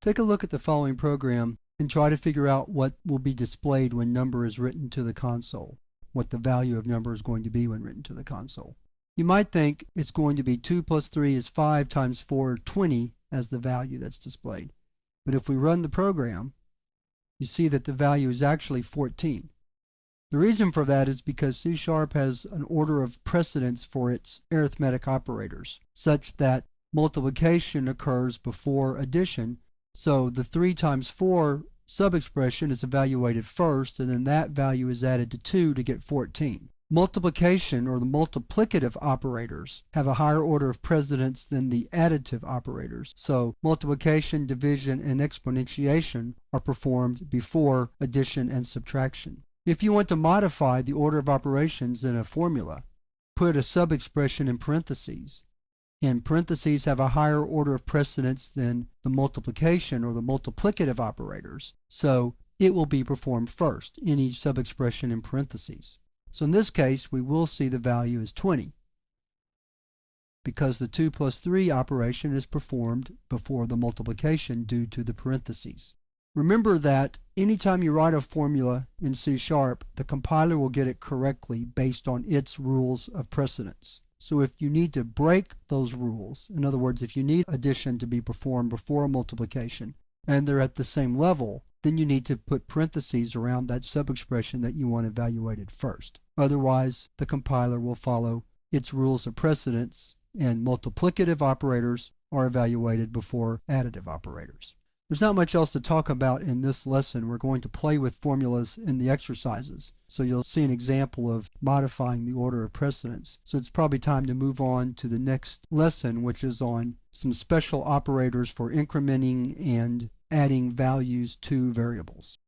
Take a look at the following program and try to figure out what will be displayed when number is written to the console, what the value of number is going to be when written to the console. You might think it's going to be 2 plus 3 is 5 times 4, 20 as the value that's displayed. But if we run the program, you see that the value is actually 14. The reason for that is because C# has an order of precedence for its arithmetic operators, such that multiplication occurs before addition. So the 3 times 4 sub-expression is evaluated first, and then that value is added to 2 to get 14. Multiplication, or the multiplicative operators, have a higher order of precedence than the additive operators. So multiplication, division, and exponentiation are performed before addition and subtraction. If you want to modify the order of operations in a formula, put a sub-expression in parentheses. And parentheses have a higher order of precedence than the multiplication or the multiplicative operators, so it will be performed first in each sub-expression in parentheses. So in this case, we will see the value is 20, because the 2 plus 3 operation is performed before the multiplication due to the parentheses. Remember that anytime you write a formula in C#, the compiler will get it correctly based on its rules of precedence. So if you need to break those rules, in other words, if you need addition to be performed before multiplication, and they're at the same level, then you need to put parentheses around that sub-expression that you want evaluated first. Otherwise, the compiler will follow its rules of precedence, and multiplicative operators are evaluated before additive operators. There's not much else to talk about in this lesson. We're going to play with formulas in the exercises. So you'll see an example of modifying the order of precedence. So it's probably time to move on to the next lesson, which is on some special operators for incrementing and adding values to variables.